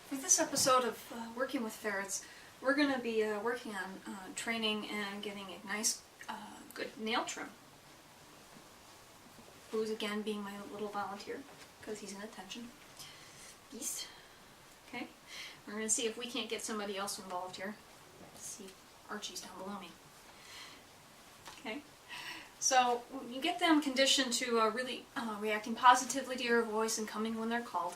For this episode of Working with Ferrets, we're going to be working on training and getting a nice, good nail trim. Boo's again being my little volunteer, because he's an attention beast. Okay, we're going to see if we can't get somebody else involved here. Let's see if Archie's down below me. Okay, so you get them conditioned to really reacting positively to your voice and coming when they're called.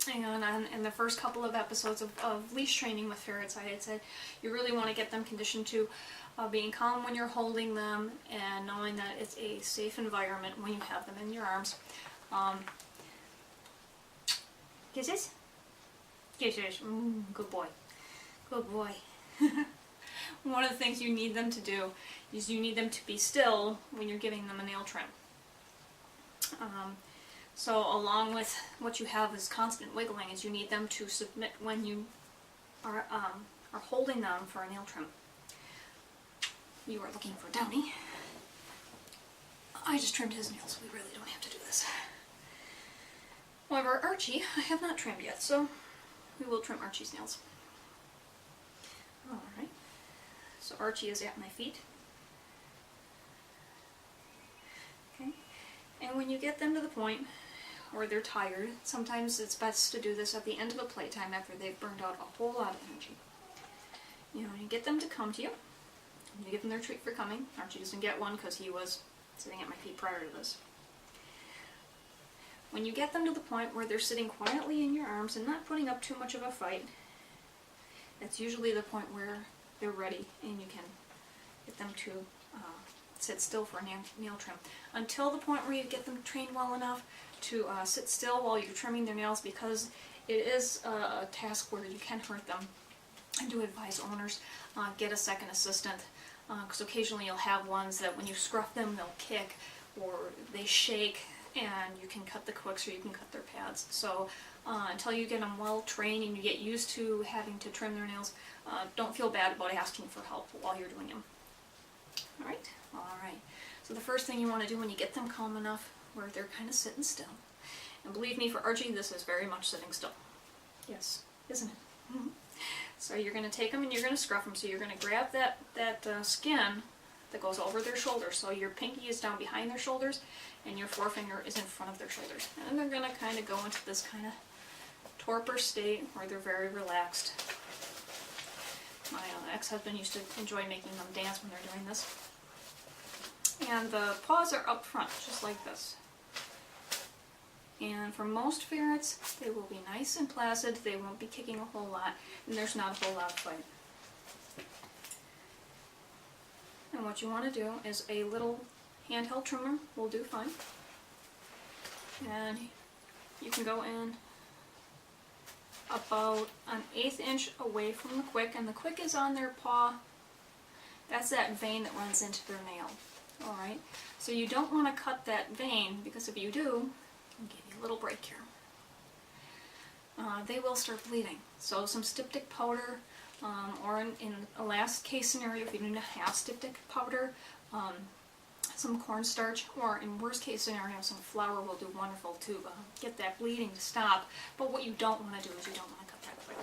And in the first couple of episodes of leash training with ferrets, I had said you really want to get them conditioned to being calm when you're holding them and knowing that it's a safe environment when you have them in your arms. Kisses? Kisses. Good boy. Good boy. One of the things you need them to do is you need them to be still when you're giving them a nail trim. So along with what you have is constant wiggling, is you need them to submit when you are holding them for a nail trim. You are looking for Downey. I just trimmed his nails, so we really don't have to do this. However, Archie, I have not trimmed yet, so we will trim Archie's nails. Alright, so Archie is at my feet. Okay, and when you get them to the point or they're tired, sometimes it's best to do this at the end of a playtime after they've burned out a whole lot of energy. You get them to come to you. You give them their treat for coming. Archie doesn't get one because he was sitting at my feet prior to this. When you get them to the point where they're sitting quietly in your arms and not putting up too much of a fight, that's usually the point where they're ready and you can get them to sit still for a nail trim. Until the point where you get them trained well enough to sit still while you're trimming their nails, because it is a task where you can hurt them. I do advise owners get a second assistant, because occasionally you'll have ones that when you scruff them they'll kick or they shake, and you can cut the quicks or you can cut their pads. So until you get them well trained and you get used to having to trim their nails, don't feel bad about asking for help while you're doing them. Alright? Alright. So the first thing you want to do when you get them calm enough where they're kind of sitting still, and believe me, for Archie this is very much sitting still. Yes, isn't it? Mm-hmm. So you're going to take them and you're going to scruff them. So you're going to grab that skin that goes over their shoulders. So your pinky is down behind their shoulders and your forefinger is in front of their shoulders. And they're going to kind of go into this kind of torpor state where they're very relaxed. My ex-husband used to enjoy making them dance when they're doing this. And the paws are up front, just like this. And for most ferrets, they will be nice and placid, they won't be kicking a whole lot, and there's not a whole lot of fight. And what you want to do is a little handheld trimmer will do fine. And you can go in about an 1/8 inch away from the quick, and the quick is on their paw. That's that vein that runs into their nail. Alright, so you don't want to cut that vein, because if you do, I'll give you a little break here, they will start bleeding. So some styptic powder, or in a last case scenario, if you do not have styptic powder, some cornstarch, or in worst case scenario, some flour will do wonderful to get that bleeding to stop. But what you don't want to do is you don't want to cut that quick.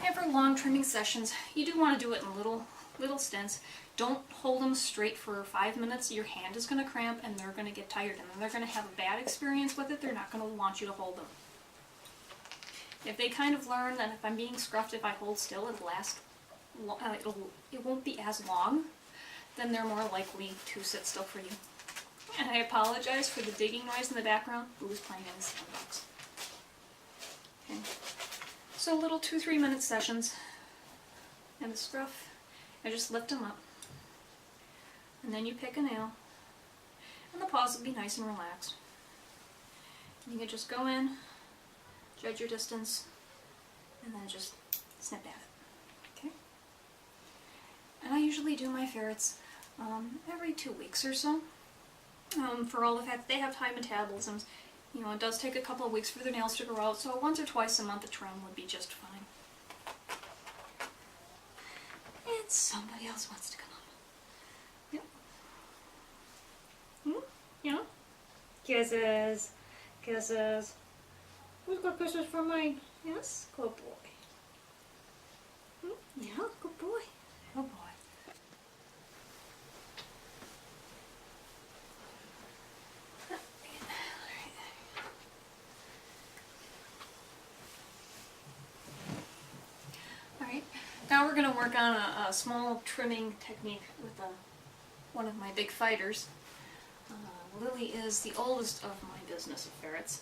After long trimming sessions, you do want to do it in little stints. Don't hold them straight for 5 minutes. Your hand is going to cramp and they're going to get tired, and then they're going to have a bad experience with it. They're not going to want you to hold them. If they kind of learn that if I'm being scruffed, if I hold still, it won't be as long, then they're more likely to sit still for you. And I apologize for the digging noise in the background. Boo's playing in his sandbox. Okay. So little 2-3 minute sessions, and the scruff, I just lift them up, and then you pick a nail, and the paws will be nice and relaxed. And you can just go in, judge your distance, and then just snip at it. Okay? And I usually do my ferrets every 2 weeks or so, for all the fact that they have high metabolisms. It does take a couple of weeks for their nails to grow out, so once or twice a month a trim would be just fine. And somebody else wants to come on. Yep. Kisses. kisses. Who's got kisses for mine? Yes, good boy. Yeah, good boy. Good boy. Alright, now we're going to work on a small trimming technique with one of my big fighters. Lily is the oldest of my business of ferrets.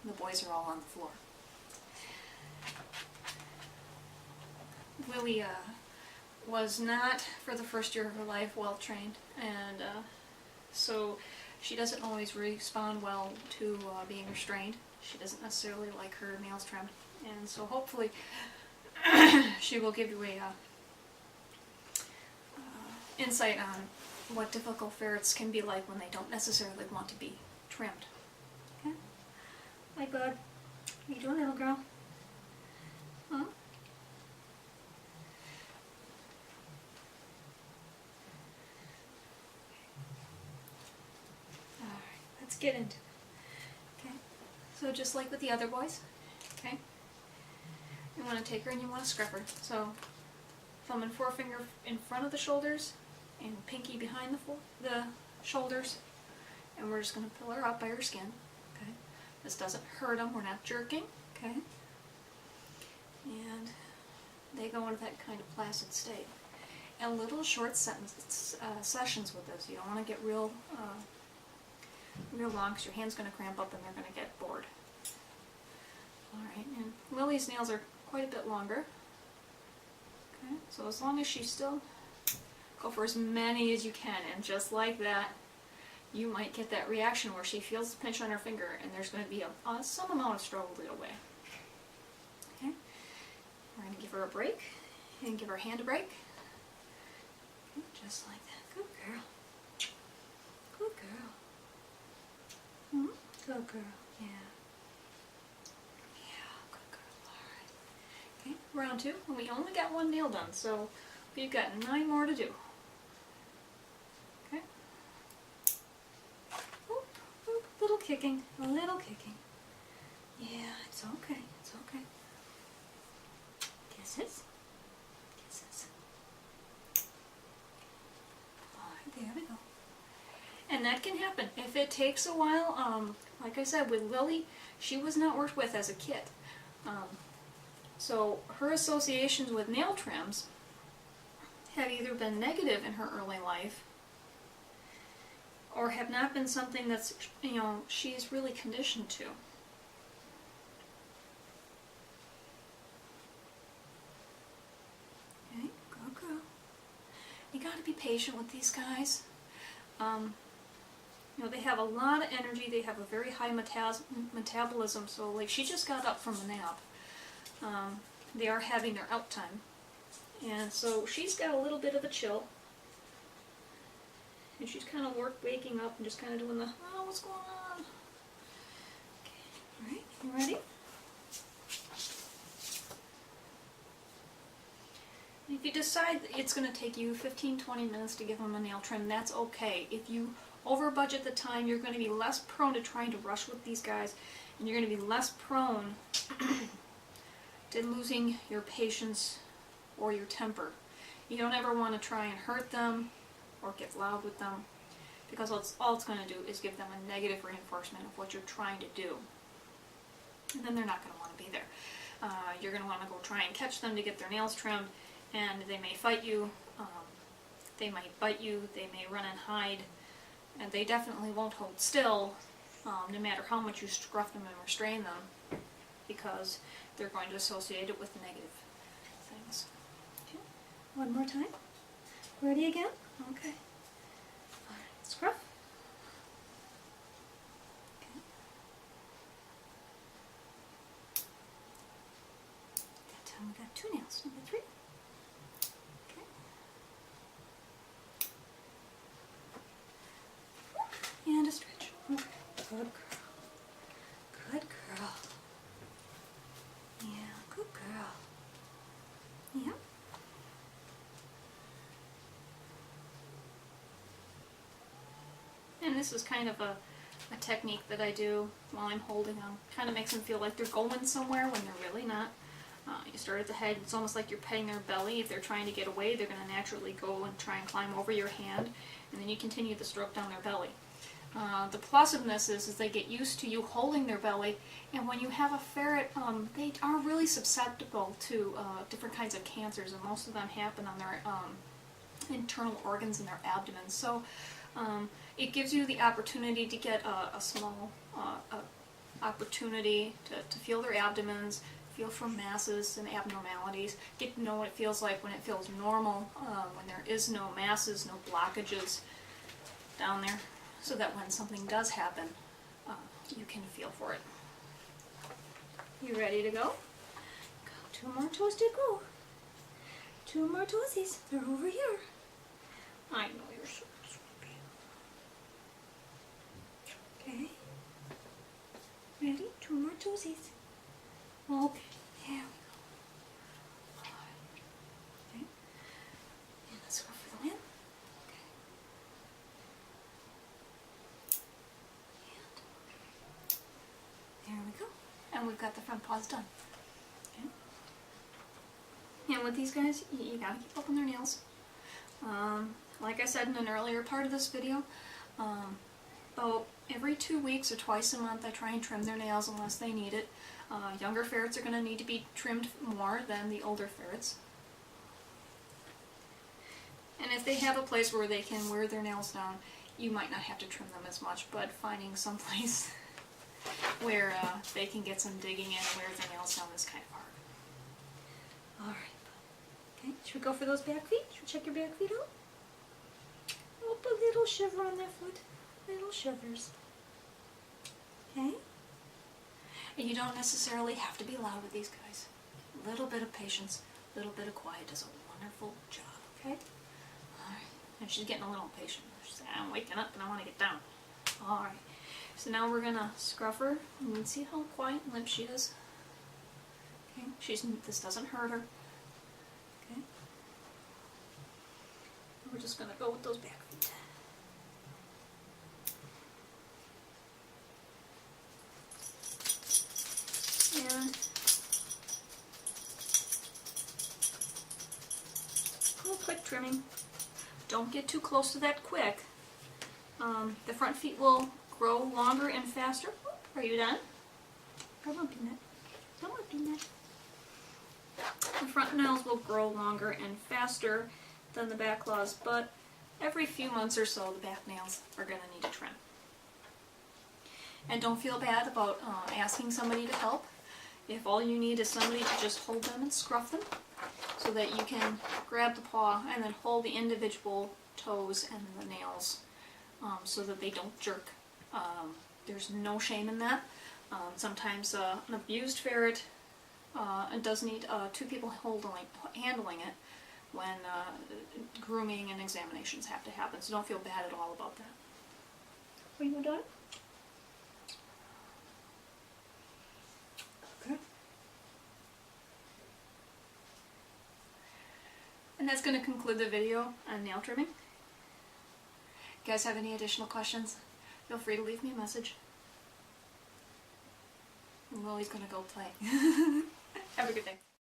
The boys are all on the floor. Lily was not, for the first year of her life, well trained, and so she doesn't always respond well to being restrained. She doesn't necessarily like her nails trimmed, and so hopefully she will give you a insight on what difficult ferrets can be like when they don't necessarily want to be trimmed. Okay? Hi, bud. How you doing, little girl? Huh? Alright, let's get into it. Okay? So just like with the other boys, okay? You want to take her and you want to scrub her. So thumb and forefinger in front of the shoulders and pinky behind the shoulders, and we're just going to pull her up by her skin. Okay, this doesn't hurt them. We're not jerking. Okay, and they go into that kind of placid state. And little short sessions with this. You don't want to get real long, because your hand's going to cramp up and they're going to get bored. All right, and Lily's nails are quite a bit longer. Okay, so as long as she's still, go for as many as you can, and just like that, you might get that reaction where she feels the pinch on her finger, and there's going to be some amount of struggle to get away. Okay, we're going to give her a break, and give her hand a break. Okay, just like that. Good girl. Good girl. Hmm? Good girl. Yeah. Okay, round two, and we only got one nail done, so we've got 9 more to do. Okay. Oop, oop, little kicking, a little kicking. Yeah, it's okay, it's okay. Kisses, kisses. Alright, there we go. And that can happen. If it takes a while, like I said, with Lily, she was not worked with as a kid. So her associations with nail trims have either been negative in her early life, or have not been something that's, she's really conditioned to. Okay, go girl. You gotta be patient with these guys. They have a lot of energy, they have a very high metabolism, so like she just got up from a nap. They are having their out time, and so she's got a little bit of a chill, and she's kind of waking up and just kind of doing the, oh, what's going on? Okay, alright, you ready? If you decide it's going to take you 15-20 minutes to give them a nail trim, that's okay. If you over budget the time, you're going to be less prone to trying to rush with these guys, and you're going to be less prone to losing your patience or your temper. You don't ever want to try and hurt them or get loud with them, because all it's going to do is give them a negative reinforcement of what you're trying to do. And then they're not going to want to be there. You're going to want to go try and catch them to get their nails trimmed, and they may fight you, they might bite you, they may run and hide, and they definitely won't hold still, no matter how much you scruff them and restrain them, because they're going to associate it with negative things. Okay. One more time. Ready again? Okay. Alright, scruff. Okay. That time we got 2 nails. Number 3. Okay. And a stretch. Okay. Good girl. Good girl. Yeah, good girl. Yeah. And this is kind of a a technique that I do while I'm holding them. Kind of makes them feel like they're going somewhere when they're really not. You start at the head, it's almost like you're petting their belly. If they're trying to get away, they're going to naturally go and try and climb over your hand, and then you continue the stroke down their belly. The plus of this is they get used to you holding their belly, and when you have a ferret, they are really susceptible to different kinds of cancers, and most of them happen on their internal organs in their abdomen. So it gives you the opportunity to get a small opportunity to feel their abdomens, feel for masses and abnormalities, get to know what it feels like when it feels normal, when there is no masses, no blockages down there, so that when something does happen, you can feel for it. You ready to go? Two more toes to go. Two more toesies. They're over here. I know you're so sleepy. Okay. Ready? Two more toesies. Okay. Here we go. Alright. Okay. And let's go for the land. Okay. And there we go. And we've got the front paws done. Okay. And with these guys, you gotta keep up on their nails. Like I said in an earlier part of this video, about every 2 weeks or twice a month I try and trim their nails unless they need it. Younger ferrets are going to need to be trimmed more than the older ferrets. And if they have a place where they can wear their nails down, you might not have to trim them as much, but finding some place where they can get some digging in and wear their nails down is kind of hard. Alright. Okay, should we go for those back feet? Should we check your back feet out? Oh, a little shiver on that foot. Little shivers. Okay? And you don't necessarily have to be loud with these guys. A little bit of patience, a little bit of quiet does a wonderful job, okay? Alright. And she's getting a little impatient. She's saying, I'm waking up and I want to get down. Alright. So now we're going to scruff her and see how quiet and limp she is. Okay? This doesn't hurt her. Okay? We're just going to go with those back feet. And a little quick trimming. Don't get too close to that quick. The front feet will grow longer and faster. Are you done? Come on, Peanut. Come on, Peanut. The front nails will grow longer and faster than the back claws, but every few months or so the back nails are going to need a trim. And don't feel bad about asking somebody to help. If all you need is somebody to just hold them and scruff them, so that you can grab the paw and then hold the individual toes and the nails so that they don't jerk. There's no shame in that. Sometimes an abused ferret does need 2 people handling it when grooming and examinations have to happen, so don't feel bad at all about that. Are you done? Okay. And that's going to conclude the video on nail trimming. If you guys have any additional questions, feel free to leave me a message. Lily's going to go play. Have a good day.